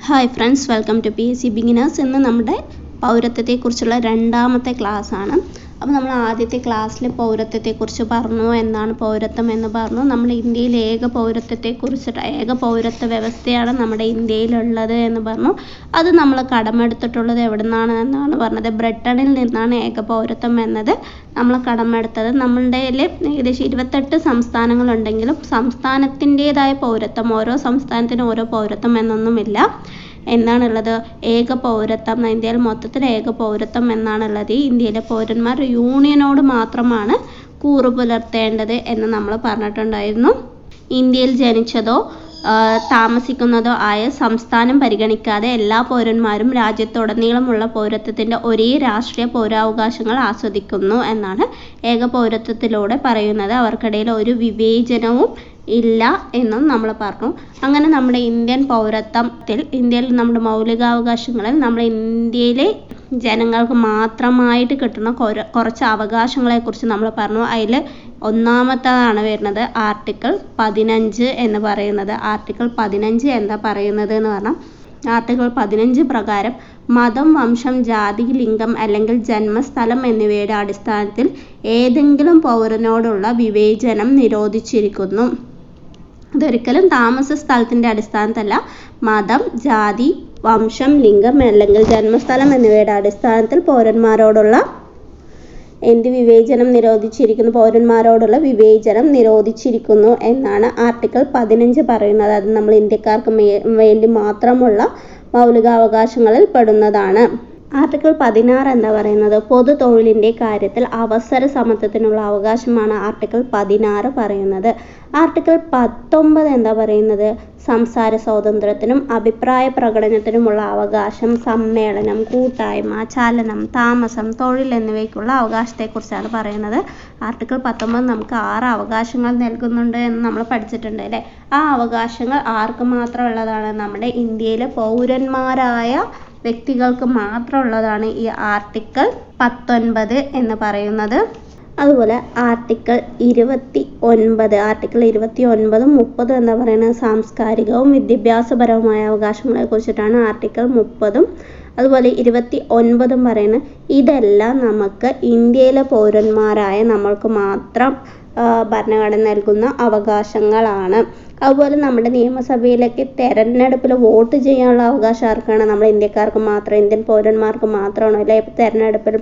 Hi friends, welcome to PSC beginners. ഇന്ന് നമ്മുടെ പൗരത്വത്തെക്കുറിച്ചുള്ള രണ്ടാമത്തെ ക്ലാസ് ആണ്. അപ്പോൾ നമ്മൾ ആദ്യത്തെ ക്ലാസ്സിൽ പൗരത്വത്തെക്കുറിച്ച് പറഞ്ഞു. എന്താണ് പൗരത്വം എന്ന് പറഞ്ഞു. നമ്മൾ ഇന്ത്യയിൽ ഏക പൗരത്വ വ്യവസ്ഥയാണ് നമ്മുടെ ഇന്ത്യയിലുള്ളത് എന്ന് പറഞ്ഞു. അത് നമ്മൾ കടമെടുത്തിട്ടുള്ളത് എവിടെ നിന്നാണ് എന്നാണ് പറഞ്ഞത്. ബ്രിട്ടനിൽ നിന്നാണ് ഏക പൗരത്വം എന്നത് നമ്മൾ കടമെടുത്തത്. നമ്മളുടെ ഏകദേശം 28 സംസ്ഥാനങ്ങളുണ്ടെങ്കിലും സംസ്ഥാനത്തിൻ്റേതായ പൗരത്വം, ഓരോ സംസ്ഥാനത്തിനും ഓരോ പൗരത്വം എന്നൊന്നുമില്ല. എന്താണുള്ളത്? ഏക പൗരത്വം. ഇന്ത്യയിൽ മൊത്തത്തിൽ ഏക പൗരത്വം എന്നാണുള്ളത്. ഇന്ത്യയിലെ പൗരന്മാർ യൂണിയനോട് മാത്രമാണ് കൂറ് പുലർത്തേണ്ടത് എന്ന് നമ്മൾ പറഞ്ഞിട്ടുണ്ടായിരുന്നു. ഇന്ത്യയിൽ ജനിച്ചതോ താമസിക്കുന്നതോ ആയ സംസ്ഥാനം പരിഗണിക്കാതെ എല്ലാ പൗരന്മാരും രാജ്യത്തുടനീളമുള്ള പൗരത്വത്തിൻ്റെ ഒരേ രാഷ്ട്രീയ പൗരാവകാശങ്ങൾ ആസ്വദിക്കുന്നു എന്നാണ് ഏക പൗരത്വത്തിലൂടെ പറയുന്നത്. അവർക്കിടയിൽ ഒരു വിവേചനവും ഇല്ല എന്നും നമ്മൾ പറഞ്ഞു. അങ്ങനെ നമ്മുടെ ഇന്ത്യൻ പൗരത്വത്തിൽ, ഇന്ത്യയിൽ നമ്മുടെ മൗലികാവകാശങ്ങളിൽ നമ്മൾ ഇന്ത്യയിലെ ജനങ്ങൾക്ക് മാത്രമായിട്ട് കിട്ടുന്ന കുറച്ച് അവകാശങ്ങളെക്കുറിച്ച് നമ്മൾ പറഞ്ഞു. അതിൽ ഒന്നാമത്തേതാണ് വരുന്നത് ആർട്ടിക്കിൾ 15 എന്ന് പറയുന്നത്. ആർട്ടിക്കിൾ 15 എന്താ പറയുന്നത് എന്ന് പറഞ്ഞാൽ, ആർട്ടിക്കിൾ 15 പ്രകാരം മതം, വംശം, ജാതി, ലിംഗം അല്ലെങ്കിൽ ജന്മസ്ഥലം എന്നിവയുടെ അടിസ്ഥാനത്തിൽ ഏതെങ്കിലും പൗരനോടുള്ള വിവേചനം നിരോധിച്ചിരിക്കുന്നു. അതൊരിക്കലും താമസ സ്ഥലത്തിൻ്റെ അടിസ്ഥാനത്തല്ല. മതം, ജാതി, വംശം, ലിംഗം അല്ലെങ്കിൽ ജന്മസ്ഥലം എന്നിവയുടെ അടിസ്ഥാനത്തിൽ പൗരന്മാരോടുള്ള വിവേചനം നിരോധിച്ചിരിക്കുന്നു എന്നാണ് ആർട്ടിക്കിൾ 15 പറയുന്നത്. അത് നമ്മൾ ഇന്ത്യക്കാർക്ക് വേണ്ടി മാത്രമുള്ള മൗലികാവകാശങ്ങളിൽ പെടുന്നതാണ്. ആർട്ടിക്കിൾ 16 എന്താ പറയുന്നത്? പൊതു തൊഴിലിൻ്റെ കാര്യത്തിൽ അവസര സമത്വത്തിനുള്ള അവകാശമാണ് ആർട്ടിക്കിൾ 16 പറയുന്നത്. ആർട്ടിക്കിൾ 19 എന്താ പറയുന്നത്? സംസാര സ്വാതന്ത്ര്യത്തിനും അഭിപ്രായ പ്രകടനത്തിനുമുള്ള അവകാശം, സമ്മേളനം, കൂട്ടായ്മ, ചലനം, താമസം, തൊഴിൽ എന്നിവയ്ക്കുള്ള അവകാശത്തെക്കുറിച്ചാണ് പറയുന്നത്. ആർട്ടിക്കിൾ 19 നമുക്ക് 6 അവകാശങ്ങൾ നൽകുന്നുണ്ട് എന്ന് നമ്മൾ പഠിച്ചിട്ടുണ്ട് അല്ലേ? ആ അവകാശങ്ങൾ ആർക്ക് മാത്രമുള്ളതാണ്? നമ്മുടെ ഇന്ത്യയിലെ പൗരന്മാരായ വ്യക്തികൾക്ക് മാത്രമുള്ളതാണ് ഈ ആർട്ടിക്കിൾ 19 എന്ന് പറയുന്നത്. അതുപോലെ ആർട്ടിക്കിൾ 29, 30 എന്താ പറയുന്നത്? സാംസ്കാരികവും വിദ്യാഭ്യാസപരവുമായ അവകാശങ്ങളെ കുറിച്ചിട്ടാണ്. ആർട്ടിക്കിൾ 30 അതുപോലെ 29 പറയുന്നത് ഇതെല്ലാം നമുക്ക് ഇന്ത്യയിലെ പൗരന്മാരായ നമ്മൾക്ക് മാത്രം ഭരണഘടന നൽകുന്ന അവകാശങ്ങളാണ്. അതുപോലെ നമ്മുടെ നിയമസഭയിലേക്ക് തെരഞ്ഞെടുപ്പിൽ വോട്ട് ചെയ്യാനുള്ള അവകാശം ആർക്കാണ്? നമ്മൾ ഇന്ത്യക്കാർക്ക് മാത്രം, ഇന്ത്യൻ പൗരന്മാർക്ക് മാത്രമാണ് അല്ലേ തെരഞ്ഞെടുപ്പിൽ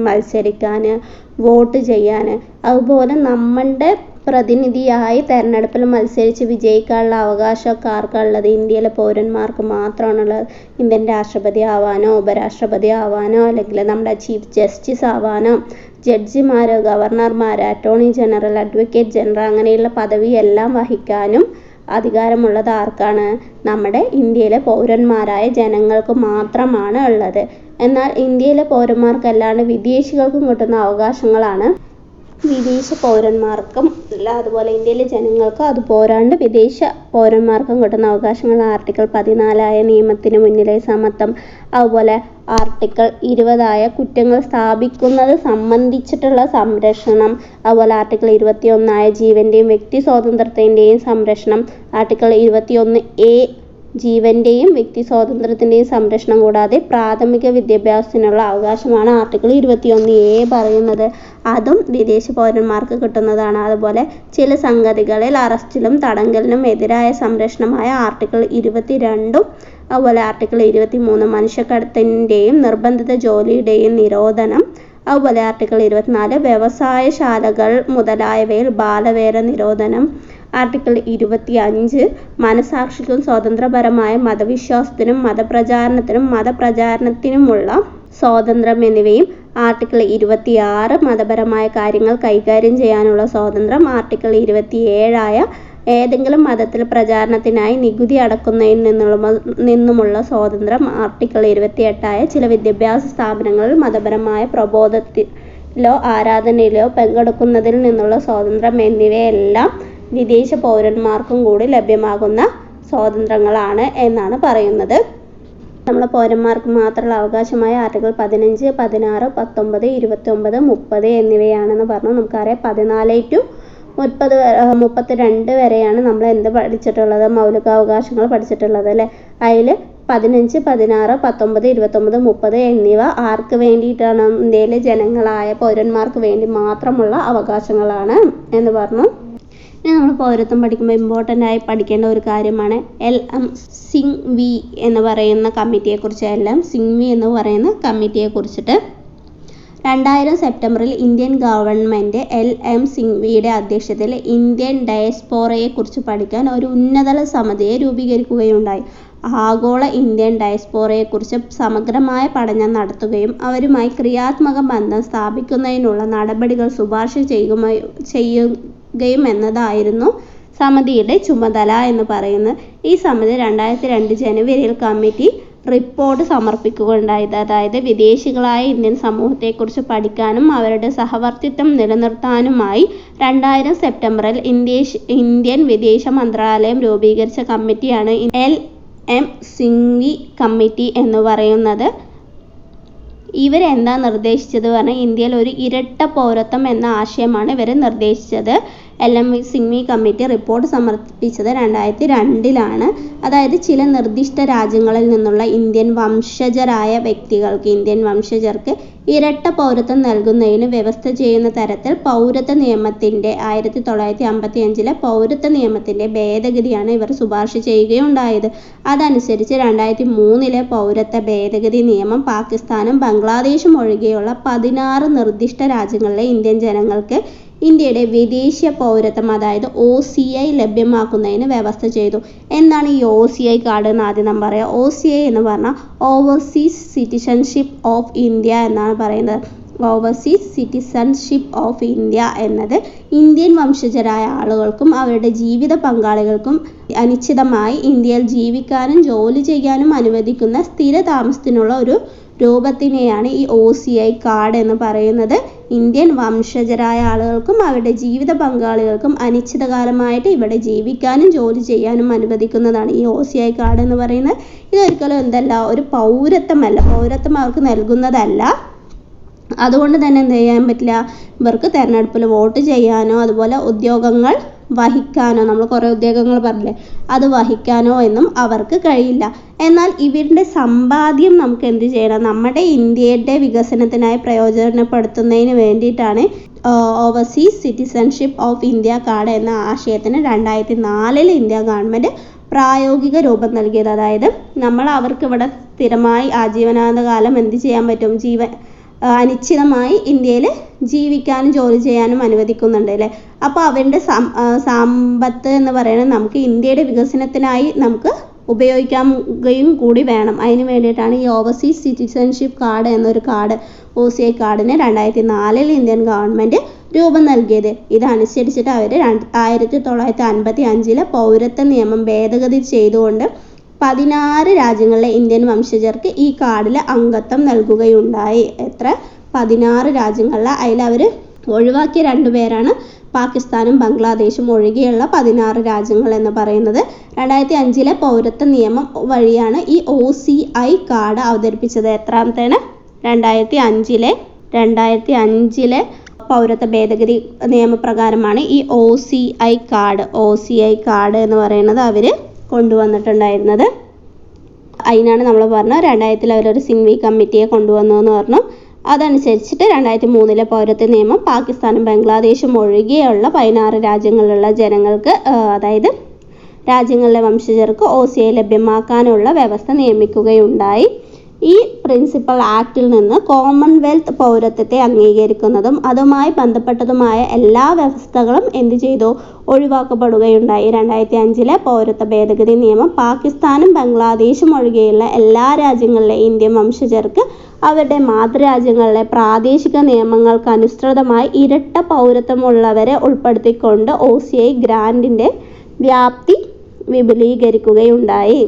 മത്സരിക്കാൻ, വോട്ട് ചെയ്യാൻ. അതുപോലെ നമ്മളുടെ പ്രതിനിധിയായി തെരഞ്ഞെടുപ്പിൽ മത്സരിച്ച് വിജയിക്കാനുള്ള അവകാശമൊക്കെ ആർക്കാണുള്ളത്? ഇന്ത്യയിലെ പൗരന്മാർക്ക് മാത്രമാണുള്ളത്. ഇന്ത്യൻ രാഷ്ട്രപതി ആവാനോ ഉപരാഷ്ട്രപതി ആവാനോ അല്ലെങ്കിൽ നമ്മുടെ ചീഫ് ജസ്റ്റിസ് ആവാനോ ജഡ്ജിമാർ, ഗവർണർമാർ, അറ്റോർണി ജനറൽ, അഡ്വക്കേറ്റ് ജനറൽ അങ്ങനെയുള്ള പദവിയെല്ലാം വഹിക്കാനും അധികാരമുള്ളത് ആർക്കാണ്? നമ്മുടെ ഇന്ത്യയിലെ പൗരന്മാരായ ജനങ്ങൾക്ക് മാത്രമാണ് ഉള്ളത്. എന്നാൽ ഇന്ത്യയിലെ പൗരന്മാർക്കല്ലാണ്ട് വിദേശികൾക്കും കിട്ടുന്ന അവകാശങ്ങളാണ് വിദേശ പൗരന്മാർക്കും അതുപോലെ ഇന്ത്യയിലെ ജനങ്ങൾക്കും അത് പോരാണ്ട് വിദേശ പൗരന്മാർക്കും കിട്ടുന്ന അവകാശങ്ങൾ. ആർട്ടിക്കിൾ 14 നിയമത്തിന് മുന്നിലെ സമത്വം, അതുപോലെ ആർട്ടിക്കിൾ 20 കുറ്റങ്ങൾ സ്ഥാപിക്കുന്നത് സംബന്ധിച്ചിട്ടുള്ള സംരക്ഷണം, അതുപോലെ ആർട്ടിക്കിൾ 21 ജീവന്റെയും വ്യക്തി സ്വാതന്ത്ര്യത്തിൻ്റെയും സംരക്ഷണം, ആർട്ടിക്കിൾ 21A ജീവന്റെയും വ്യക്തി സ്വാതന്ത്ര്യത്തിൻ്റെയും സംരക്ഷണം കൂടാതെ പ്രാഥമിക വിദ്യാഭ്യാസത്തിനുള്ള അവകാശമാണ് ആർട്ടിക്കിൾ 21A പറയുന്നത്. അതും വിദേശ പൗരന്മാർക്ക് കിട്ടുന്നതാണ്. അതുപോലെ ചില സംഗതികളിൽ അറസ്റ്റിലും തടങ്കലിനും എതിരായ സംരക്ഷണമായ ആർട്ടിക്കിൾ 22 അതുപോലെ ആർട്ടിക്കിൾ 23 മനുഷ്യക്കടത്തിൻ്റെയും നിർബന്ധിത ജോലിയുടെയും നിരോധനം, അതുപോലെ ആർട്ടിക്കിൾ 24 വ്യവസായശാലകൾ മുതലായവയിൽ ബാലവേല നിരോധനം, ആർട്ടിക്കിൾ 25 മനസാക്ഷിക്കും സ്വതന്ത്രപരമായ മതവിശ്വാസത്തിനും മതപ്രചാരണത്തിനുമുള്ള സ്വാതന്ത്ര്യം എന്നിവയും, ആർട്ടിക്കിൾ 26 മതപരമായ കാര്യങ്ങൾ കൈകാര്യം ചെയ്യാനുള്ള സ്വാതന്ത്ര്യം, ആർട്ടിക്കിൾ 27 ഏതെങ്കിലും മതത്തിൽ പ്രചാരണത്തിനായി നികുതി അടക്കുന്നതിൽ നിന്നുമുള്ള സ്വാതന്ത്ര്യം, ആർട്ടിക്കിൾ 28 ചില വിദ്യാഭ്യാസ സ്ഥാപനങ്ങളിൽ മതപരമായ പ്രബോധനത്തിലോ ആരാധനയിലോ പങ്കെടുക്കുന്നതിൽ നിന്നുള്ള സ്വാതന്ത്ര്യം എന്നിവയെല്ലാം വിദേശ പൗരന്മാർക്കും കൂടി ലഭ്യമാകുന്ന സ്വാതന്ത്ര്യങ്ങളാണ് എന്നാണ് പറയുന്നത്. നമ്മളെ പൗരന്മാർക്ക് മാത്രമുള്ള അവകാശമായ ആർട്ടിക്കിൾ 15, 16, 19, 29, 30 എന്നിവയാണെന്ന് പറഞ്ഞു. നമുക്കറിയാം 14 to 32 വരെയാണ് നമ്മൾ എന്ത് പഠിച്ചിട്ടുള്ളത്? മൗലികാവകാശങ്ങൾ പഠിച്ചിട്ടുള്ളത് അല്ലേ? അതിൽ 15, 16, 19, 29, 30 എന്നിവ ആർക്ക് വേണ്ടിയിട്ടാണ്? ഇന്ത്യയിലെ ജനങ്ങളായ പൗരന്മാർക്ക് വേണ്ടി മാത്രമുള്ള അവകാശങ്ങളാണ് എന്ന് പറഞ്ഞു. ഇനി നമ്മൾ പൗരത്വം പഠിക്കുമ്പോൾ ഇമ്പോർട്ടൻ്റ് ആയി പഠിക്കേണ്ട ഒരു കാര്യമാണ് LM സിംഗ്വി എന്ന് പറയുന്ന കമ്മിറ്റിയെക്കുറിച്ച്. LM സിംഗ്വി എന്ന് പറയുന്ന കമ്മിറ്റിയെക്കുറിച്ചിട്ട് 2000 സെപ്റ്റംബറിൽ ഇന്ത്യൻ ഗവൺമെൻറ് LM സിംഗ്വിയുടെ അധ്യക്ഷതയിൽ ഇന്ത്യൻ ഡയസ്പോറയെക്കുറിച്ച് പഠിക്കാൻ ഒരു ഉന്നതതല സമിതിയെ രൂപീകരിക്കുകയുണ്ടായി. ആഗോള ഇന്ത്യൻ ഡയസ്പോറയെക്കുറിച്ച് സമഗ്രമായ പഠനം നടത്തുകയും അവരുമായി ക്രിയാത്മക ബന്ധം സ്ഥാപിക്കുന്നതിനുള്ള നടപടികൾ ശുപാർശ ചെയ്യുകയും എന്നതായിരുന്നു സമിതിയുടെ ചുമതല എന്ന് പറയുന്നത്. ഈ സമിതി 2002 ജനുവരിയിൽ കമ്മിറ്റി റിപ്പോർട്ട് സമർപ്പിക്കുകയുണ്ടായത്. അതായത് വിദേശികളായ ഇന്ത്യൻ സമൂഹത്തെക്കുറിച്ച് പഠിക്കാനും അവരുടെ സഹവർത്തിത്വം നിലനിർത്താനുമായി 2000 സെപ്റ്റംബറിൽ ഇന്ത്യൻ വിദേശ മന്ത്രാലയം രൂപീകരിച്ച കമ്മിറ്റിയാണ് LM സിംഗ്വി കമ്മിറ്റി എന്ന് പറയുന്നത്. ഇവരെന്താ നിർദ്ദേശിച്ചത് പറഞ്ഞാൽ ഇന്ത്യയിൽ ഒരു ഇരട്ട പൗരത്വം എന്ന ആശയമാണ് ഇവർ നിർദ്ദേശിച്ചത്. LM സിംഗ്വി കമ്മിറ്റി റിപ്പോർട്ട് സമർപ്പിച്ചത് 2002 അതായത് ചില നിർദ്ദിഷ്ട രാജ്യങ്ങളിൽ നിന്നുള്ള ഇന്ത്യൻ വംശജർക്ക് ഇരട്ട പൗരത്വം നൽകുന്നതിന് വ്യവസ്ഥ ചെയ്യുന്ന തരത്തിൽ പൗരത്വ നിയമത്തിൻ്റെ 1955 പൗരത്വ നിയമത്തിൻ്റെ ഭേദഗതിയാണ് ഇവർ ശുപാർശ ചെയ്യുകയുണ്ടായത്. അതനുസരിച്ച് 2003 പൗരത്വ ഭേദഗതി നിയമം പാകിസ്ഥാനും ബംഗ്ലാദേശും ഒഴികെയുള്ള 16 നിർദ്ദിഷ്ട രാജ്യങ്ങളിലെ ഇന്ത്യൻ ജനങ്ങൾക്ക് ഇന്ത്യയുടെ വിദേശീയ പൗരത്വം അതായത് OCI ലഭ്യമാക്കുന്നതിന് വ്യവസ്ഥ ചെയ്തു. എന്താണ് ഈ OCI കാർഡ് എന്ന് ആദ്യം നാം പറയാം. OCI എന്ന് പറഞ്ഞാൽ ഓവർസീസ് സിറ്റിസൺഷിപ്പ് ഓഫ് ഇന്ത്യ എന്നാണ് പറയുന്നത്. ഓവർസീസ് സിറ്റിസൺഷിപ്പ് ഓഫ് ഇന്ത്യ എന്നത് ഇന്ത്യൻ വംശജരായ ആളുകൾക്കും അവരുടെ ജീവിത പങ്കാളികൾക്കും അനിശ്ചിതമായി ഇന്ത്യയിൽ ജീവിക്കാനും ജോലി ചെയ്യാനും അനുവദിക്കുന്ന സ്ഥിര താമസത്തിനുള്ള ഒരു രൂപത്തിനെയാണ് ഈ OCI കാർഡ് എന്ന് പറയുന്നത്. ഇന്ത്യൻ വംശജരായ ആളുകൾക്കും അവരുടെ ജീവിത പങ്കാളികൾക്കും അനിശ്ചിതകാലമായിട്ട് ഇവിടെ ജീവിക്കാനും ജോലി ചെയ്യാനും അനുവദിക്കുന്നതാണ് ഈ OCI കാർഡ് എന്ന് പറയുന്നത്. ഇതൊരിക്കലും ഒരു പൗരത്വമല്ല, പൗരത്വം അവർക്ക് നൽകുന്നതല്ല. അതുകൊണ്ട് തന്നെ എന്ത് ചെയ്യാൻ പറ്റില്ല, ഇവർക്ക് തെരഞ്ഞെടുപ്പിൽ വോട്ട് ചെയ്യാനോ അതുപോലെ ഉദ്യോഗങ്ങൾ വഹിക്കാനോ, നമ്മൾ കുറേ ഉദ്യോഗങ്ങൾ പറഞ്ഞില്ലേ, അത് വഹിക്കാനോ എന്നും അവർക്ക് കഴിയില്ല. എന്നാൽ ഇവരുടെ സമ്പാദ്യം നമുക്ക് എന്ത് ചെയ്യണം, നമ്മുടെ ഇന്ത്യയുടെ വികസനത്തിനായി പ്രയോജനപ്പെടുത്തുന്നതിന് വേണ്ടിയിട്ടാണ് overseas citizenship of India card എന്ന ആശയത്തിന് 2004 ഇന്ത്യ ഗവൺമെൻറ് പ്രായോഗിക രൂപം നൽകിയത്. അതായത് അവർക്ക് ഇവിടെ സ്ഥിരമായി ആജീവനാന്ത കാലം എന്ത് ചെയ്യാൻ പറ്റും, അനിശ്ചിതമായി ഇന്ത്യയിൽ ജീവിക്കാനും ജോലി ചെയ്യാനും അനുവദിക്കുന്നുണ്ട് അല്ലേ. അപ്പോൾ അവരുടെ സമ്പത്ത് എന്ന് പറയുന്നത് നമുക്ക് ഇന്ത്യയുടെ വികസനത്തിനായി നമുക്ക് ഉപയോഗിക്കുകയും കൂടി വേണം. അതിന് വേണ്ടിയിട്ടാണ് ഈ ഓവർസീസ് സിറ്റിസൺഷിപ്പ് കാർഡ് എന്നൊരു കാർഡ് OCI കാർഡിന് 2004 ഇന്ത്യൻ ഗവൺമെൻറ് രൂപം നൽകിയത്. ഇതനുസരിച്ചിട്ട് അവർ 1955 പൗരത്വ നിയമം ഭേദഗതി ചെയ്തുകൊണ്ട് 16 രാജ്യങ്ങളിലെ ഇന്ത്യൻ വംശജർക്ക് ഈ കാർഡിൽ അംഗത്വം നൽകുകയുണ്ടായി. 16 രാജ്യങ്ങളിലെ അതിലവർ ഒഴിവാക്കിയ 2 പേരാണ് പാകിസ്ഥാനും ബംഗ്ലാദേശും ഒഴികെയുള്ള 16 രാജ്യങ്ങൾ എന്ന് പറയുന്നത്. 2005 പൗരത്വ നിയമം വഴിയാണ് ഈ OCI കാർഡ് അവതരിപ്പിച്ചത്. എത്രാമത്തേണ്? 2005 പൗരത്വ ഭേദഗതി നിയമപ്രകാരമാണ് ഈ OCI കാർഡ് എന്ന് പറയുന്നത് അവർ കൊണ്ടുവന്നിട്ടുണ്ടായിരുന്നത്. അതിനാണ് നമ്മൾ പറഞ്ഞു 2000 അവരൊരു സിംഗ്വി കമ്മിറ്റിയെ കൊണ്ടുവന്നു എന്ന് പറഞ്ഞു. അതനുസരിച്ചിട്ട് 2003 പൗരത്വ നിയമം പാകിസ്ഥാനും ബംഗ്ലാദേശും ഒഴികെയുള്ള 16 രാജ്യങ്ങളിലുള്ള ജനങ്ങൾക്ക് അതായത് രാജ്യങ്ങളിലെ വംശജർക്ക് OCI ലഭ്യമാക്കാനുള്ള വ്യവസ്ഥ നിയമിക്കുകയുണ്ടായി. ഈ പ്രിൻസിപ്പൽ ആക്റ്റിൽ നിന്ന് കോമൺവെൽത്ത് പൗരത്വത്തെ അംഗീകരിക്കുന്നതും അതുമായി ബന്ധപ്പെട്ടതുമായ എല്ലാ വ്യവസ്ഥകളും എന്ത് ചെയ്തു, ഒഴിവാക്കപ്പെടുകയുണ്ടായി. 2005 പൗരത്വ ഭേദഗതി നിയമം പാകിസ്ഥാനും ബംഗ്ലാദേശും ഒഴികെയുള്ള എല്ലാ രാജ്യങ്ങളിലെ ഇന്ത്യൻ വംശജർക്ക് അവരുടെ മാതൃരാജ്യങ്ങളിലെ പ്രാദേശിക നിയമങ്ങൾക്ക് അനുസൃതമായി ഇരട്ട പൗരത്വമുള്ളവരെ ഉൾപ്പെടുത്തിക്കൊണ്ട് OCI ഗ്രാൻഡിൻ്റെ വ്യാപ്തി വിപുലീകരിക്കുകയുണ്ടായി.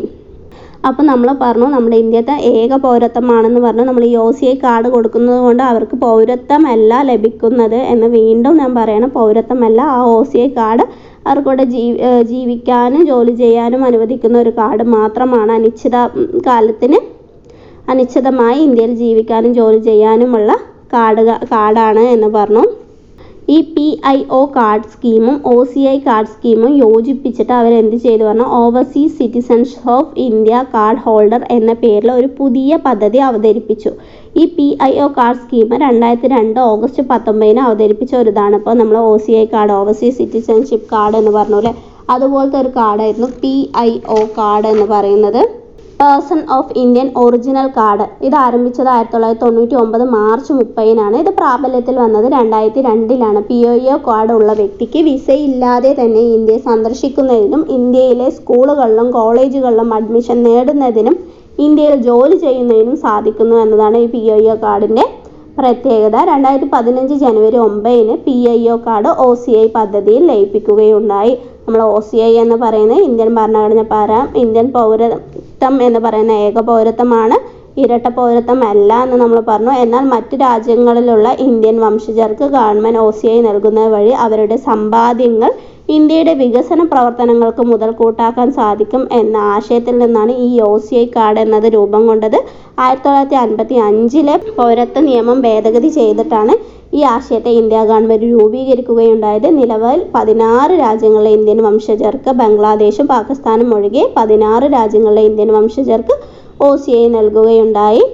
അപ്പോൾ നമ്മൾ പറഞ്ഞു നമ്മുടെ ഇന്ത്യത്തെ ഏക പൗരത്വമാണെന്ന് പറഞ്ഞു. നമ്മൾ ഈ OCI കാർഡ് കൊടുക്കുന്നത് കൊണ്ട് അവർക്ക് പൗരത്വമല്ല ലഭിക്കുന്നത് എന്ന് വീണ്ടും ഞാൻ പറയണം. പൗരത്വമല്ല, ആ OCI കാർഡ് അവർക്കിവിടെ ജീവിക്കാനും ജോലി ചെയ്യാനും അനുവദിക്കുന്ന ഒരു കാർഡ് മാത്രമാണ്. അനിശ്ചിതമായി ഇന്ത്യയിൽ ജീവിക്കാനും ജോലി ചെയ്യാനുമുള്ള കാർഡാണ് എന്ന് പറഞ്ഞു. ഈ PIO കാർഡ് സ്കീമും OCI കാർഡ് സ്കീമും യോജിപ്പിച്ചിട്ട് അവരെന്ത് ചെയ്തു പറഞ്ഞാൽ overseas citizens of India card holder എന്ന പേരിൽ ഒരു പുതിയ പദ്ധതി അവതരിപ്പിച്ചു. ഈ PIO കാർഡ് സ്കീം 2002 ഓഗസ്റ്റ് 19 അവതരിപ്പിച്ച ഒരു ഇതാണ്. ഇപ്പോൾ നമ്മൾ OCI card, overseas citizenship card എന്ന് പറഞ്ഞു അല്ലേ, അതുപോലത്തെ ഒരു കാർഡായിരുന്നു PIO കാർഡ് എന്ന് പറയുന്നത്. Person of Indian original card ഇത് ആരംഭിച്ചത് 1999 മാർച്ച് 30 ഇത് പ്രാബല്യത്തിൽ വന്നത് 2002 PIO കാർഡ് ഉള്ള വ്യക്തിക്ക് വിസയില്ലാതെ തന്നെ ഇന്ത്യയെ സന്ദർശിക്കുന്നതിനും ഇന്ത്യയിലെ സ്കൂളുകളിലും കോളേജുകളിലും അഡ്മിഷൻ നേടുന്നതിനും ഇന്ത്യയിൽ ജോലി ചെയ്യുന്നതിനും സാധിക്കുന്നു എന്നതാണ് ഈ PIO കാർഡിൻ്റെ പ്രത്യേകത. 2015 ജനുവരി 9 PIO കാർഡ് OCI പദ്ധതിയിൽ ലയിപ്പിക്കുകയുണ്ടായി. നമ്മൾ OCI എന്ന് പറയുന്നത് ഇന്ത്യൻ ഭരണഘടന പ്രകാരം ഇന്ത്യൻ പൗരത്വം എന്ന് പറയുന്ന ഏക പൗരത്വമാണ്, ഇരട്ട പൗരത്വം അല്ല എന്ന് നമ്മൾ പറഞ്ഞു. എന്നാൽ മറ്റു രാജ്യങ്ങളിലുള്ള ഇന്ത്യൻ വംശജർക്ക് ഗവൺമെൻറ് OCI നൽകുന്നത് വഴി അവരുടെ സമ്പാദ്യങ്ങൾ ഇന്ത്യയുടെ വികസന പ്രവർത്തനങ്ങൾക്ക് മുതൽക്കൂട്ടാക്കാൻ സാധിക്കും എന്ന ആശയത്തിൽ നിന്നാണ് ഈ OCI കാർഡ് എന്നത് രൂപം കൊണ്ടത്. 1955 പൗരത്വ നിയമം ഭേദഗതി ചെയ്തിട്ടാണ് ഈ ആശയത്തെ ഇന്ത്യ ഗവൺമെൻറ് രൂപീകരിക്കുകയുണ്ടായത്. നിലവിൽ 16 രാജ്യങ്ങളിലെ ഇന്ത്യൻ വംശജർക്ക്, ബംഗ്ലാദേശും പാകിസ്ഥാനും ഒഴികെ 16 രാജ്യങ്ങളിലെ ഇന്ത്യൻ വംശജർക്ക് OCI നൽകുകയുണ്ടായി.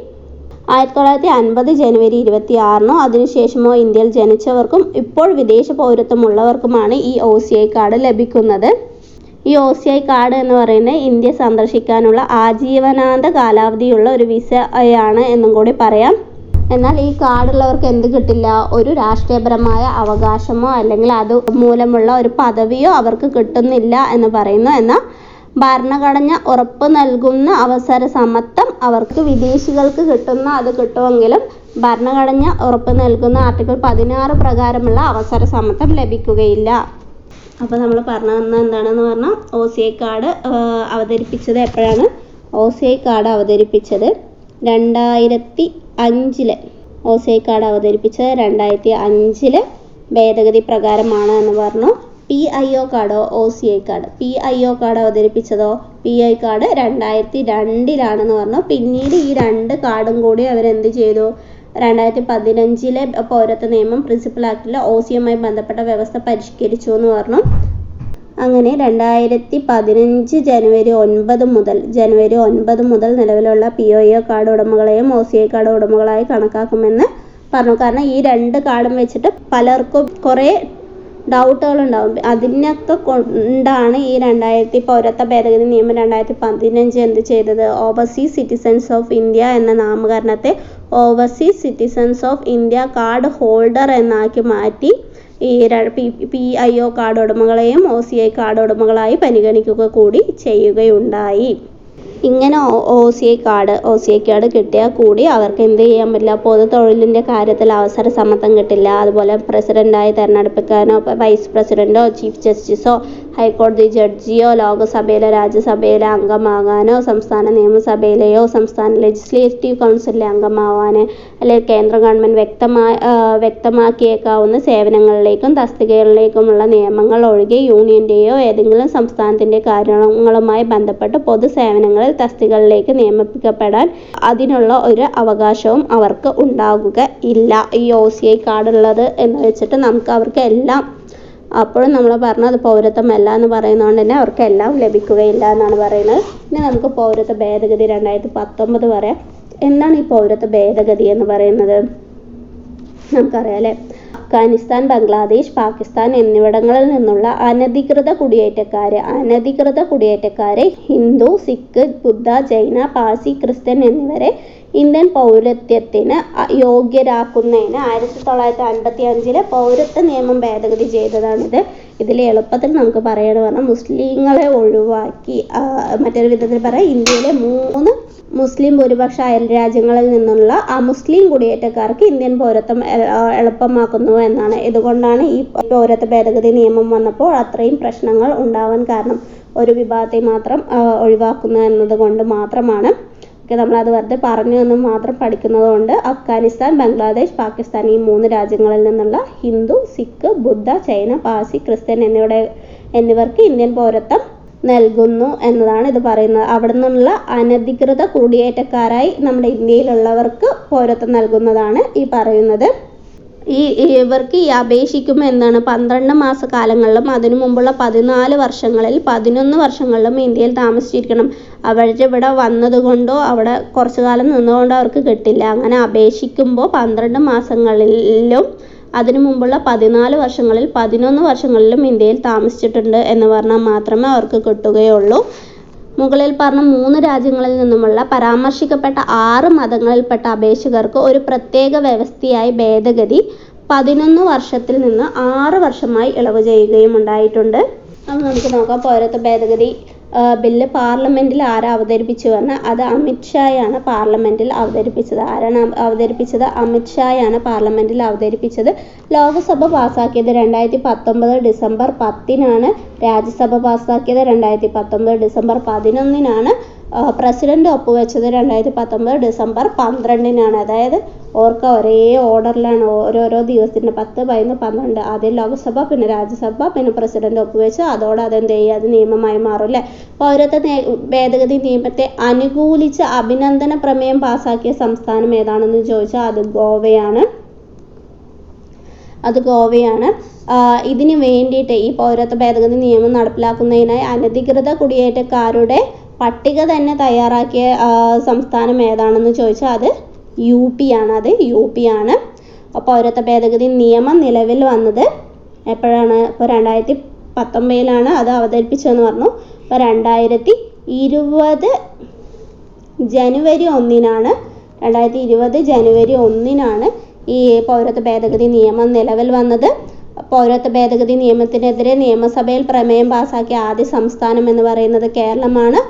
1950 ജനുവരി 26 അതിനുശേഷമോ ഇന്ത്യയിൽ ജനിച്ചവർക്കും ഇപ്പോൾ വിദേശ പൗരത്വമുള്ളവർക്കുമാണ് ഈ OCI കാർഡ് ലഭിക്കുന്നത്. ഈ OCI കാർഡ് എന്ന് പറയുന്നത് ഇന്ത്യ സന്ദർശിക്കാനുള്ള ആജീവനാന്ത കാലാവധിയുള്ള ഒരു വിസയാണ് എന്നും കൂടി പറയാം. എന്നാൽ ഈ കാർഡുള്ളവർക്ക് എന്ത് കിട്ടില്ല? ഒരു രാഷ്ട്രീയപരമായ അവകാശമോ അല്ലെങ്കിൽ അത് മൂലമുള്ള ഒരു പദവിയോ അവർക്ക് കിട്ടുന്നില്ല എന്ന് പറയുന്നു. എന്നാൽ ഭരണഘടന ഉറപ്പ് നൽകുന്ന അവസര സമത്വം അവർക്ക് വിദേശികൾക്ക് അത് കിട്ടുമെങ്കിലും ഭരണഘടന ഉറപ്പ് നൽകുന്ന ആർട്ടിക്കിൾ 16 പ്രകാരമുള്ള അവസര സമത്വം ലഭിക്കുകയില്ല. അപ്പോൾ നമ്മൾ പറഞ്ഞു തന്നത് എന്താണെന്ന് പറഞ്ഞാൽ OCI കാർഡ് അവതരിപ്പിച്ചത് എപ്പോഴാണ്? OCI കാർഡ് അവതരിപ്പിച്ചത് 2005 OCI കാർഡ് അവതരിപ്പിച്ചത് 2005 ഭേദഗതി പ്രകാരമാണ് എന്ന് പറഞ്ഞു. PIO കാർഡോ OCI കാർഡ്? PIO കാർഡ് അവതരിപ്പിച്ചതോ? PIO കാർഡ് 2002 പറഞ്ഞു. പിന്നീട് ഈ രണ്ട് കാർഡും കൂടി അവരെന്ത് ചെയ്തു? 2015 പൗരത്വ നിയമം പ്രിൻസിപ്പൽ ആക്ടിലെ OCI ബന്ധപ്പെട്ട വ്യവസ്ഥ പരിഷ്കരിച്ചു എന്ന് പറഞ്ഞു. അങ്ങനെ 2015 ജനുവരി 9 മുതൽ നിലവിലുള്ള PIO കാർഡ് ഉടമകളെയും OCI കാർഡ് ഉടമകളായി കണക്കാക്കുമെന്ന് പറഞ്ഞു. കാരണം ഈ രണ്ട് കാർഡും വെച്ചിട്ട് പലർക്കും കുറേ ഡൗട്ടുകളുണ്ടാവും. അതിനൊക്കെ കൊണ്ടാണ് ഈ പൗരത്വ ഭേദഗതി നിയമം 2015 എന്ത് ചെയ്തത്? ഓവർസീസ് സിറ്റിസൺസ് ഓഫ് ഇന്ത്യ എന്ന നാമകരണത്തെ overseas citizens of India card holder എന്നാക്കി മാറ്റി ഈ PIO കാർഡ് ഉടമകളെയും OCI കാർഡ് ഉടമകളായി പരിഗണിക്കുക കൂടി ചെയ്യുകയുണ്ടായി. ഇങ്ങനെ OCI കാർഡ് കിട്ടിയാൽ കൂടി അവർക്ക് എന്ത് ചെയ്യാൻ പറ്റില്ല? പൊതു തൊഴിലിൻ്റെ കാര്യത്തിൽ അവസര സമത്വം കിട്ടില്ല. അതുപോലെ പ്രസിഡൻ്റായി തിരഞ്ഞെടുപ്പിക്കാനോ വൈസ് പ്രസിഡൻറ്റോ ചീഫ് ജസ്റ്റിസോ ഹൈക്കോടതി ജഡ്ജിയോ ലോകസഭയിലോ രാജ്യസഭയിലെ അംഗമാകാനോ സംസ്ഥാന നിയമസഭയിലെയോ സംസ്ഥാന ലെജിസ്ലേറ്റീവ് കൗൺസിലിലെ അംഗമാവാനോ അല്ലെങ്കിൽ കേന്ദ്ര ഗവൺമെൻറ് വ്യക്തമാക്കിയേക്കാവുന്ന സേവനങ്ങളിലേക്കും തസ്തികകളിലേക്കുമുള്ള നിയമങ്ങൾ ഒഴികെ യൂണിയൻ്റെയോ ഏതെങ്കിലും സംസ്ഥാനത്തിൻ്റെ കാര്യങ്ങളുമായി ബന്ധപ്പെട്ട് പൊതു സേവനങ്ങളിൽ തസ്തികകളിലേക്ക് നിയമിക്കപ്പെടാൻ അതിനുള്ള ഒരു അവകാശവും അവർക്ക് ഉണ്ടാകുക ഇല്ല. ഈ OCI കാർഡ് ഉള്ളത് എന്ന് വെച്ചിട്ട് അവർക്ക് എല്ലാം, അപ്പോഴും നമ്മൾ പറഞ്ഞു അത് പൗരത്വമല്ല എന്ന് പറയുന്നതുകൊണ്ട് തന്നെ അവർക്ക് എല്ലാം ലഭിക്കുകയില്ല എന്നാണ് പറയുന്നത്. ഇനി നമുക്ക് പൗരത്വ ഭേദഗതി 2019 പറയാം. എന്താണ് ഈ പൗരത്വ ഭേദഗതി എന്ന് പറയുന്നത്? നമുക്കറിയാം അല്ലേ, അഫ്ഗാനിസ്ഥാൻ, ബംഗ്ലാദേശ്, പാകിസ്ഥാൻ എന്നിവിടങ്ങളിൽ നിന്നുള്ള അനധികൃത കുടിയേറ്റക്കാരെ ഹിന്ദു, സിഖ്, ബുദ്ധ, ജൈന, പാഴ്സി, ക്രിസ്ത്യൻ എന്നിവരെ ഇന്ത്യൻ പൗരത്വത്തിന് യോഗ്യരാക്കുന്നതിന് 1955 പൗരത്വ നിയമം ഭേദഗതി ചെയ്തതാണിത്. ഇതിൽ എളുപ്പത്തിൽ നമുക്ക് പറയാമെന്ന് പറഞ്ഞാൽ മുസ്ലിങ്ങളെ ഒഴിവാക്കി, മറ്റൊരു വിധത്തിൽ പറയാം, ഇന്ത്യയിലെ 3 മുസ്ലിം ഭൂരിപക്ഷ അയൽ രാജ്യങ്ങളിൽ നിന്നുള്ള മുസ്ലിം കുടിയേറ്റക്കാർക്ക് ഇന്ത്യൻ പൗരത്വം എളുപ്പമാക്കുന്നു എന്നാണ്. ഇതുകൊണ്ടാണ് ഈ പൗരത്വ ഭേദഗതി നിയമം വന്നപ്പോൾ അത്രയും പ്രശ്നങ്ങൾ ഉണ്ടാവാൻ കാരണം. ഒരു വിഭാഗത്തെ മാത്രം ഒഴിവാക്കുന്നു എന്നതുകൊണ്ട് മാത്രമാണ്. നമ്മളത് വെറുതെ പറഞ്ഞു എന്ന് മാത്രം പഠിക്കുന്നത് കൊണ്ട് അഫ്ഗാനിസ്ഥാൻ, ബംഗ്ലാദേശ്, പാകിസ്ഥാൻ ഈ 3 രാജ്യങ്ങളിൽ നിന്നുള്ള ഹിന്ദു, സിഖ്, ബുദ്ധ, ചൈന, പാഴ്സി, ക്രിസ്ത്യൻ എന്നിവർക്ക് ഇന്ത്യൻ പൗരത്വം നൽകുന്നു എന്നതാണ് ഇത് പറയുന്നത്. അവിടെ നിന്നുള്ള അനധികൃത കുടിയേറ്റക്കാരായി നമ്മുടെ ഇന്ത്യയിലുള്ളവർക്ക് പൗരത്വം നൽകുന്നതാണ് ഈ പറയുന്നത്. ഇവർക്ക് അപേക്ഷിക്കുമ്പോൾ എന്താണ് 12 മാസക്കാലങ്ങളിലും അതിനു മുമ്പുള്ള 14 വർഷങ്ങളിൽ 11 വർഷങ്ങളിലും ഇന്ത്യയിൽ താമസിച്ചിരിക്കണം. അവരിവിടെ വന്നതുകൊണ്ടോ അവിടെ കുറച്ചു കാലം നിന്നുകൊണ്ടോ അവർക്ക് കിട്ടില്ല. അങ്ങനെ അപേക്ഷിക്കുമ്പോൾ 12 മാസങ്ങളിലും അതിനു മുമ്പുള്ള 14 വർഷങ്ങളിൽ 11 വർഷങ്ങളിലും ഇന്ത്യയിൽ താമസിച്ചിട്ടുണ്ട് എന്ന് പറഞ്ഞാൽ മാത്രമേ അവർക്ക് കിട്ടുകയുള്ളൂ. മുകളിൽ പറഞ്ഞ 3 രാജ്യങ്ങളിൽ നിന്നുമുള്ള പരാമർശിക്കപ്പെട്ട 6 മതങ്ങളിൽപ്പെട്ട അപേക്ഷകർക്ക് ഒരു പ്രത്യേക വ്യവസ്ഥയായി ഭേദഗതി 11 വർഷത്തിൽ നിന്ന് 6 വർഷമായി ഇളവ് ചെയ്യുകയും ഉണ്ടായിട്ടുണ്ട്. അപ്പോൾ നമുക്ക് നോക്കാം. പൗരത്വ ഭേദഗതി ബില്ല് പാർലമെൻറ്റിൽ ആരാ അവതരിപ്പിച്ചു പറഞ്ഞാൽ അത് അമിത് ഷായാണ് പാർലമെൻറ്റിൽ അവതരിപ്പിച്ചത്. ആരാണ് അവതരിപ്പിച്ചത്? അമിത് ഷായാണ് പാർലമെൻറ്റിൽ അവതരിപ്പിച്ചത്. ലോക്സഭ പാസ്സാക്കിയത് 2019 ഡിസംബർ 10-നാണ്. രാജ്യസഭ പാസ്സാക്കിയത് 2019 ഡിസംബർ 11-നാണ്. പ്രസിഡന്റ് ഒപ്പുവെച്ചത് 2019 ഡിസംബർ 12-നാണ്. അതായത് ഓർക്കുക, ഒരേ ഓർഡറിലാണ് ഓരോരോ ദിവസത്തിൻ്റെ 10, 11, 12. ആദ്യം ലോക്സഭ, പിന്നെ രാജ്യസഭ, പിന്നെ പ്രസിഡന്റ് ഒപ്പുവെച്ച് അതോടെ അതെന്ത് ചെയ്യുക, അത് നിയമമായി മാറും അല്ലേ. പൗരത്വ ഭേദഗതി നിയമത്തെ അനുകൂലിച്ച് അഭിനന്ദന പ്രമേയം പാസ്സാക്കിയ സംസ്ഥാനം ഏതാണെന്ന് ചോദിച്ചാൽ അത് ഗോവയാണ്. ഇതിന് വേണ്ടിയിട്ട് ഈ പൗരത്വ ഭേദഗതി നിയമം നടപ്പിലാക്കുന്നതിനായി അനധികൃത കുടിയേറ്റക്കാരുടെ പട്ടിക തന്നെ തയ്യാറാക്കിയ സംസ്ഥാനം ഏതാണെന്ന് ചോദിച്ചാൽ അത് യു പി ആണ്. പൗരത്വ ഭേദഗതി നിയമം നിലവിൽ വന്നത് എപ്പോഴാണ്? ഇപ്പോൾ 2019-ലാണ് അത് അവതരിപ്പിച്ചതെന്ന് പറഞ്ഞു. ഇപ്പോൾ 2020 ജനുവരി 1-നാണ് 2020 ജനുവരി 1-നാണ് ഈ പൗരത്വ ഭേദഗതി നിയമം നിലവിൽ വന്നത്. പൗരത്വ ഭേദഗതി നിയമത്തിനെതിരെ നിയമസഭയിൽ പ്രമേയം പാസാക്കിയ ആദ്യ സംസ്ഥാനം എന്ന് പറയുന്നത് കേരളമാണ്.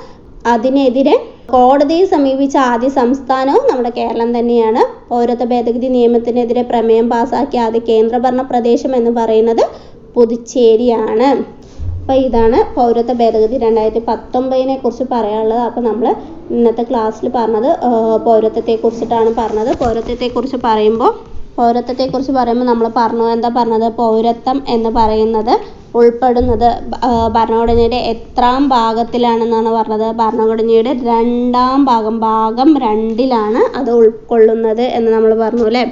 അതിനെതിരെ കോടതിയെ സമീപിച്ച ആദ്യ സംസ്ഥാനവും നമ്മുടെ കേരളം തന്നെയാണ്. പൗരത്വ ഭേദഗതി നിയമത്തിനെതിരെ പ്രമേയം പാസാക്കിയ ആദ്യ കേന്ദ്രഭരണ പ്രദേശം എന്ന് പറയുന്നത് പുതുച്ചേരിയാണ്. അപ്പോൾ ഇതാണ് പൗരത്വ ഭേദഗതി 2019 കുറിച്ച് പറയാനുള്ളത്. അപ്പോൾ നമ്മൾ ഇന്നത്തെ ക്ലാസ്സിൽ പറഞ്ഞത് പൗരത്വത്തെക്കുറിച്ചിട്ടാണ് പറഞ്ഞത്. പൗരത്വത്തെക്കുറിച്ച് പറയുമ്പോൾ നമ്മൾ എന്താ പറഞ്ഞത്? പൗരത്വം എന്ന് പറയുന്നത് ഉൾപ്പെടുന്നത് ഭരണഘടനയുടെ എത്രാം ഭാഗത്തിലാണെന്നാണ് പറഞ്ഞത്? ഭരണഘടനയുടെ 2-ാം ഭാഗം, ഭാഗം 2-ലാണ് അത് ഉൾക്കൊള്ളുന്നത് എന്ന് നമ്മൾ പറഞ്ഞു അല്ലേ.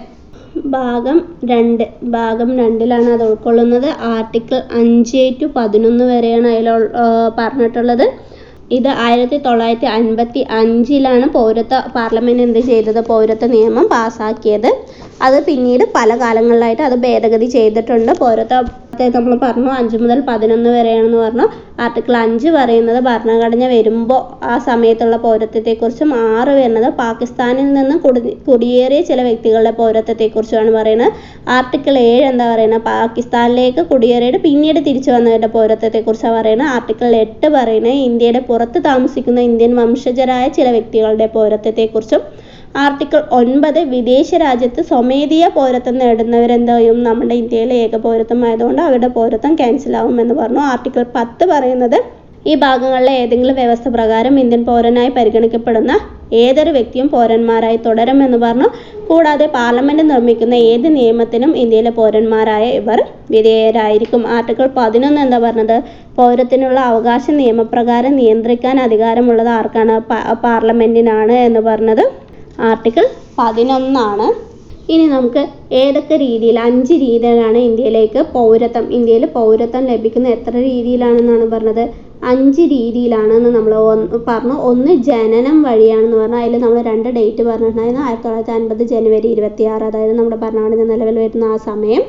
ഭാഗം 2-ലാണ് അത് ഉൾക്കൊള്ളുന്നത്. ആർട്ടിക്കിൾ 5 to 11 വരെയാണ് അതിൽ പറഞ്ഞിട്ടുള്ളത്. ഇത് 1955-ലാണ് പാർലമെന്റ് എന്ത് ചെയ്തത്? പൗരത്വ നിയമം പാസ്സാക്കിയത്. അത് പിന്നീട് പല കാലങ്ങളിലായിട്ട് അത് ഭേദഗതി ചെയ്തിട്ടുണ്ട്. പൗരത്വത്തെ നമ്മൾ പറഞ്ഞു 5 മുതൽ 11 വരെയാണെന്ന് പറഞ്ഞു. ആർട്ടിക്കിൾ 5 പറയുന്നത് ഭരണഘടന വരുമ്പോൾ ആ സമയത്തുള്ള പൗരത്വത്തെക്കുറിച്ചും, 6 വരുന്നത് പാകിസ്ഥാനിൽ നിന്ന് കുടിയേറിയ ചില വ്യക്തികളുടെ പൗരത്വത്തെക്കുറിച്ചുമാണ് പറയുന്നത്. ആർട്ടിക്കിൾ 7 എന്താ പറയുന്നത്? പാകിസ്ഥാനിലേക്ക് കുടിയേറിയിട്ട് പിന്നീട് തിരിച്ചു വന്നവരുടെ പൗരത്വത്തെക്കുറിച്ചാണ് പറയുന്നത്. ആർട്ടിക്കിൾ 8 പറയുന്നത് ഇന്ത്യയുടെ പുറത്ത് താമസിക്കുന്ന ഇന്ത്യൻ വംശജരായ ചില വ്യക്തികളുടെ പൗരത്വത്തെക്കുറിച്ചും. ആർട്ടിക്കിൾ 9 വിദേശ രാജ്യത്ത് സ്വമേധയാ പൗരത്വം നേടുന്നവരെന്താ ചെയ്യും? നമ്മുടെ ഇന്ത്യയിലെ ഏക പൗരത്വമായതുകൊണ്ട് അവരുടെ പൗരത്വം ക്യാൻസൽ ആവുമെന്ന് പറഞ്ഞു. ആർട്ടിക്കിൾ 10 പറയുന്നത് ഈ ഭാഗങ്ങളിലെ ഏതെങ്കിലും വ്യവസ്ഥ പ്രകാരം ഇന്ത്യൻ പൗരനായി പരിഗണിക്കപ്പെടുന്ന ഏതൊരു വ്യക്തിയും പൗരന്മാരായി തുടരുമെന്ന് പറഞ്ഞു. കൂടാതെ പാർലമെന്റ് നിർമ്മിക്കുന്ന ഏത് നിയമത്തിനും ഇന്ത്യയിലെ പൗരന്മാരായ ഇവർ വിധേയരായിരിക്കും. ആർട്ടിക്കിൾ 11 എന്താ പറഞ്ഞത്? പൗരത്തിനുള്ള അവകാശം നിയമപ്രകാരം നിയന്ത്രിക്കാൻ അധികാരമുള്ളത് ആർക്കാണ്? പാർലമെന്റിനാണ് എന്ന് പറഞ്ഞത് ആർട്ടിക്കിൾ 11 ഇനി നമുക്ക് ഏതൊക്കെ രീതിയിൽ 5 രീതിയിലാണ് ഇന്ത്യയിൽ പൗരത്വം ലഭിക്കുന്ന എത്ര രീതിയിലാണെന്നാണ് പറഞ്ഞത്? 5 രീതിയിലാണെന്ന് നമ്മൾ പറഞ്ഞു. ഒന്ന് ജനനം വഴിയാണെന്ന് പറഞ്ഞാൽ അതിൽ നമ്മൾ 2 ഡേറ്റ് പറഞ്ഞിട്ടുണ്ടായിരുന്നു. 1950 ജനുവരി 26, അതായത് നമ്മുടെ ഭരണഘടന നിലവിൽ വരുന്ന ആ സമയം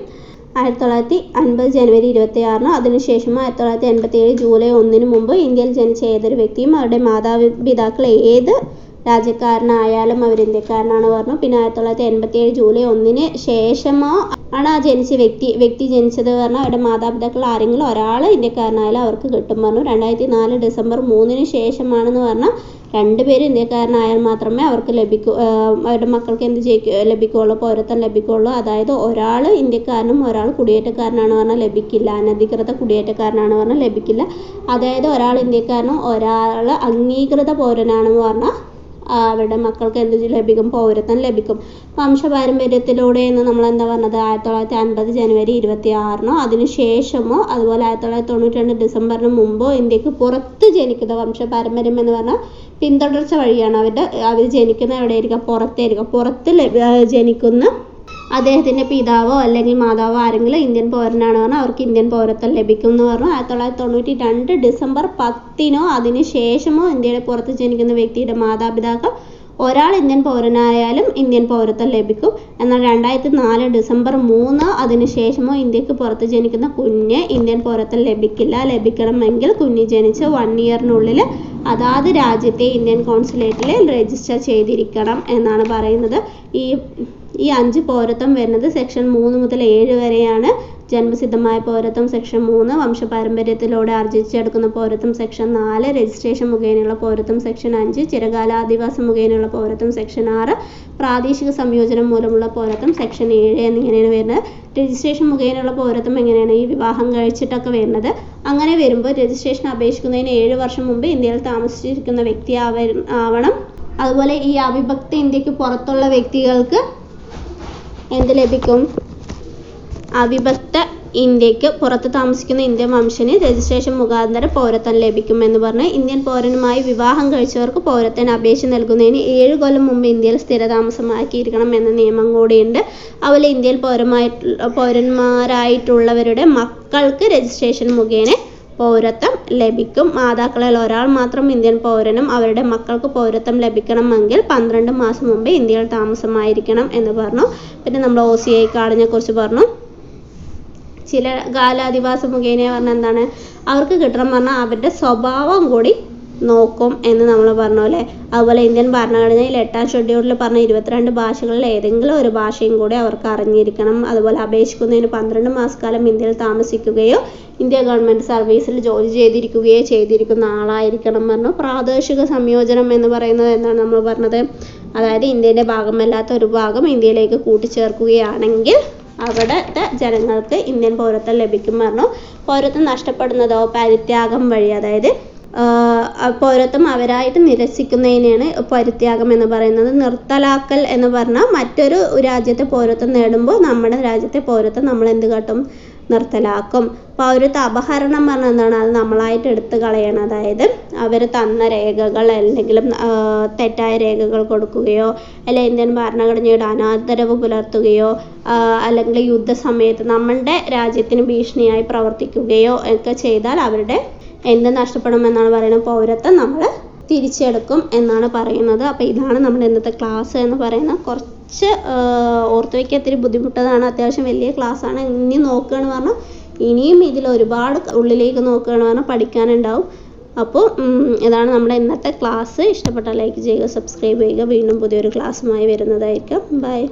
1950 ജനുവരി 26-ന്. അതിനുശേഷം 1987 ജൂലൈ 1-ന് മുമ്പ് ഇന്ത്യയിൽ ജനിച്ച ഏതൊരു വ്യക്തിയും അവരുടെ മാതാപിതാക്കൾ ഏത് രാജ്യക്കാരനായാലും അവർ ഇന്ത്യക്കാരനാണ് പറഞ്ഞു. പിന്നെ 1987 ജൂലൈ 1-ന് ശേഷമോ ആണ് ആ ജനിച്ച വ്യക്തി ജനിച്ചത് പറഞ്ഞാൽ അവരുടെ മാതാപിതാക്കൾ ആരെങ്കിലും ഒരാൾ ഇന്ത്യക്കാരനായാലും അവർക്ക് കിട്ടും പറഞ്ഞു. 2004 ഡിസംബർ 3-ന് ശേഷമാണെന്ന് പറഞ്ഞാൽ 2 പേര് ഇന്ത്യക്കാരനായാൽ മാത്രമേ അവർക്ക് അവരുടെ മക്കൾക്ക് ലഭിക്കുകയുള്ളൂ, പൗരത്വം ലഭിക്കുകയുള്ളൂ. അതായത് ഒരാൾ ഇന്ത്യക്കാരനും ഒരാൾ കുടിയേറ്റക്കാരനാണ് പറഞ്ഞാൽ ലഭിക്കില്ല. അനധികൃത കുടിയേറ്റക്കാരനാണ് പറഞ്ഞാൽ ലഭിക്കില്ല. അതായത് ഒരാൾ ഇന്ത്യക്കാരനും ഒരാൾ അംഗീകൃത പൗരനാണെന്ന് പറഞ്ഞാൽ അവരുടെ മക്കൾക്ക് എന്ത് ലഭിക്കും? പൗരത്വം ലഭിക്കും. വംശപാരമ്പര്യത്തിലൂടെ എന്ന് നമ്മൾ എന്താ പറഞ്ഞത്? 1950 ജനുവരി 26-നോ അതിനുശേഷമോ അതുപോലെ 1992 ഡിസംബറിന് മുമ്പോ ഇന്ത്യക്ക് പുറത്ത് ജനിക്കുന്ന വംശപാരമ്പര്യം എന്ന് പറഞ്ഞാൽ പിന്തുടർച്ച വഴിയാണ് അവർ ജനിക്കുന്ന എവിടെയായിരിക്കും? പുറത്ത് ജനിക്കുന്ന അദ്ദേഹത്തിൻ്റെ പിതാവോ അല്ലെങ്കിൽ മാതാവോ ആരെങ്കിലും ഇന്ത്യൻ പൗരനാണ് പറഞ്ഞാൽ അവർക്ക് ഇന്ത്യൻ പൗരത്വം ലഭിക്കും എന്ന് പറഞ്ഞു. 1992 ഡിസംബർ 10 അതിന് ശേഷമോ ഇന്ത്യയുടെ പുറത്ത് ജനിക്കുന്ന വ്യക്തിയുടെ മാതാപിതാക്കൾ ഒരാൾ ഇന്ത്യൻ പൗരനായാലും ഇന്ത്യൻ പൗരത്വം ലഭിക്കും. എന്നാൽ 2004 ഡിസംബർ 3 അതിന് ശേഷമോ ഇന്ത്യക്ക് പുറത്ത് ജനിക്കുന്ന കുഞ്ഞ് ഇന്ത്യൻ പൗരത്വം ലഭിക്കില്ല. ലഭിക്കണമെങ്കിൽ കുഞ്ഞ് ജനിച്ച് 1 ഇയറിനുള്ളിൽ അതാത് രാജ്യത്തെ ഇന്ത്യൻ കോൺസുലേറ്റിൽ രജിസ്റ്റർ ചെയ്തിരിക്കണം എന്നാണ് പറയുന്നത്. ഈ 5 പൗരത്വം വരുന്നത് സെക്ഷൻ 3 മുതൽ 7 വരെയാണ്. ജന്മസിദ്ധമായ പൗരത്വം സെക്ഷൻ 3, വംശപാരമ്പര്യത്തിലൂടെ ആർജിച്ചെടുക്കുന്ന പൗരത്വം സെക്ഷൻ 4, രജിസ്ട്രേഷൻ മുഖേനയുള്ള പൗരത്വം സെക്ഷൻ 5, ചിരകാലാധിവാസം മുഖേനയുള്ള പൗരത്വം സെക്ഷൻ 6, പ്രാദേശിക സംയോജനം മൂലമുള്ള പൗരത്വം സെക്ഷൻ 7 എന്നിങ്ങനെയാണ് വരുന്നത്. രജിസ്ട്രേഷൻ മുഖേനയുള്ള പൗരത്വം എങ്ങനെയാണ്? ഈ വിവാഹം കഴിച്ചിട്ടൊക്കെ വരുന്നത്. അങ്ങനെ വരുമ്പോൾ രജിസ്ട്രേഷൻ അപേക്ഷിക്കുന്നതിന് 7 വർഷം മുമ്പ് ഇന്ത്യയിൽ താമസിച്ചിരിക്കുന്ന വ്യക്തി ആവണം. അതുപോലെ ഈ അവിഭക്ത ഇന്ത്യക്ക് പുറത്തുള്ള വ്യക്തികൾക്ക് എന്ത് ലഭിക്കും? അവിഭക്ത ഇന്ത്യക്ക് പുറത്ത് താമസിക്കുന്ന ഇന്ത്യൻ വംശന് രജിസ്ട്രേഷൻ മുഖാന്തരം പൗരത്വം ലഭിക്കുമെന്ന് പറഞ്ഞ് ഇന്ത്യൻ പൗരനുമായി വിവാഹം കഴിച്ചവർക്ക് പൗരത്വത്തിന് അപേക്ഷ നൽകുന്നതിന് 7 കൊല്ലം മുമ്പ് ഇന്ത്യയിൽ സ്ഥിരതാമസമാക്കിയിരിക്കണം എന്ന നിയമം കൂടിയുണ്ട്. അതുപോലെ ഇന്ത്യയിൽ പൗരന്മാരായിട്ടുള്ളവരുടെ മക്കൾക്ക് രജിസ്ട്രേഷൻ മുഖേന പൗരത്വം ലഭിക്കും. മാതാക്കളിൽ ഒരാൾ മാത്രം ഇന്ത്യൻ പൗരനും അവരുടെ മക്കൾക്ക് പൗരത്വം ലഭിക്കണമെങ്കിൽ 12 മാസം മുമ്പ് ഇന്ത്യയിൽ താമസമായിരിക്കണം എന്ന് പറഞ്ഞു. പിന്നെ നമ്മൾ OCI കാർഡിനെ കുറിച്ച് പറഞ്ഞു. ചില കാലാധിവാസ മുഖേന പറഞ്ഞാൽ എന്താണ്? അവർക്ക് കിട്ടണം പറഞ്ഞാൽ അവരുടെ സ്വഭാവം കൂടി നോക്കും എന്ന് നമ്മൾ പറഞ്ഞു അല്ലേ. അതുപോലെ ഇന്ത്യൻ ഭരണഘടനയിൽ 8ാം ഷെഡ്യൂളിൽ പറഞ്ഞ 22 ഭാഷകളിൽ ഏതെങ്കിലും ഒരു ഭാഷയും കൂടി അവർക്ക് അറിഞ്ഞിരിക്കണം. അതുപോലെ അപേക്ഷിക്കുന്നതിന് 12 മാസക്കാലം ഇന്ത്യയിൽ താമസിക്കുകയോ ഇന്ത്യ ഗവൺമെൻറ് സർവീസിൽ ജോലി ചെയ്തിരിക്കുന്ന ആളായിരിക്കണം പറഞ്ഞു. പ്രാദേശിക സംയോജനം എന്ന് പറയുന്നത് എന്താണ് നമ്മൾ പറഞ്ഞത്? അതായത് ഇന്ത്യയുടെ ഭാഗമല്ലാത്ത ഒരു ഭാഗം ഇന്ത്യയിലേക്ക് കൂട്ടിച്ചേർക്കുകയാണെങ്കിൽ അവിടുത്തെ ജനങ്ങൾക്ക് ഇന്ത്യൻ പൗരത്വം ലഭിക്കും പറഞ്ഞു. പൗരത്വം നഷ്ടപ്പെടുന്നതോ പരിത്യാഗം വഴി, അതായത് പൗരത്വം അവരായിട്ട് നിരസിക്കുന്നതിനെയാണ് പരിത്യാഗം എന്ന് പറയുന്നത്. നിർത്തലാക്കൽ എന്ന് പറഞ്ഞാൽ മറ്റൊരു രാജ്യത്തെ പൗരത്വം നേടുമ്പോൾ നമ്മുടെ രാജ്യത്തെ പൗരത്വം നമ്മൾ എന്ത് കാട്ടും? നിർത്തലാക്കും. പൗരത്വ അപഹരണം പറഞ്ഞാൽ എന്താണ്? അത് നമ്മളായിട്ട് എടുത്തു കളയണം. അതായത് അവർ തന്ന രേഖകൾ എന്തെങ്കിലും തെറ്റായ രേഖകൾ കൊടുക്കുകയോ അല്ലെങ്കിൽ ഇന്ത്യൻ ഭരണഘടനയുടെ അനാദരവ് പുലർത്തുകയോ അല്ലെങ്കിൽ യുദ്ധസമയത്ത് നമ്മളുടെ രാജ്യത്തിന് ഭീഷണിയായി പ്രവർത്തിക്കുകയോ ഒക്കെ ചെയ്താൽ അവരുടെ എന്ത് നഷ്ടപ്പെടുമെന്നാണ് പറയുന്നത്? പൗരത്വം നമ്മൾ തിരിച്ചെടുക്കും എന്നാണ് പറയുന്നത്. അപ്പോൾ ഇതാണ് നമ്മുടെ ഇന്നത്തെ ക്ലാസ് എന്ന് പറയുന്നത്. കുറച്ച് ഓർത്ത് വയ്ക്കാൻ ഇത്തിരി ബുദ്ധിമുട്ടതാണ്. അത്യാവശ്യം വലിയ ക്ലാസ്സാണ്. ഇനി നോക്കുകയാണെന്ന് പറഞ്ഞാൽ ഇനിയും ഇതിൽ ഒരുപാട് ഉള്ളിലേക്ക് നോക്കുകയാണെന്ന് പറഞ്ഞാൽ പഠിക്കാനുണ്ടാവും. അപ്പോൾ ഇതാണ് നമ്മുടെ ഇന്നത്തെ ക്ലാസ്. ഇഷ്ടപ്പെട്ടാൽ ലൈക്ക് ചെയ്യുക, സബ്സ്ക്രൈബ് ചെയ്യുക. വീണ്ടും പുതിയൊരു ക്ലാസ്സുമായി വരുന്നതായിരിക്കും. ബൈ.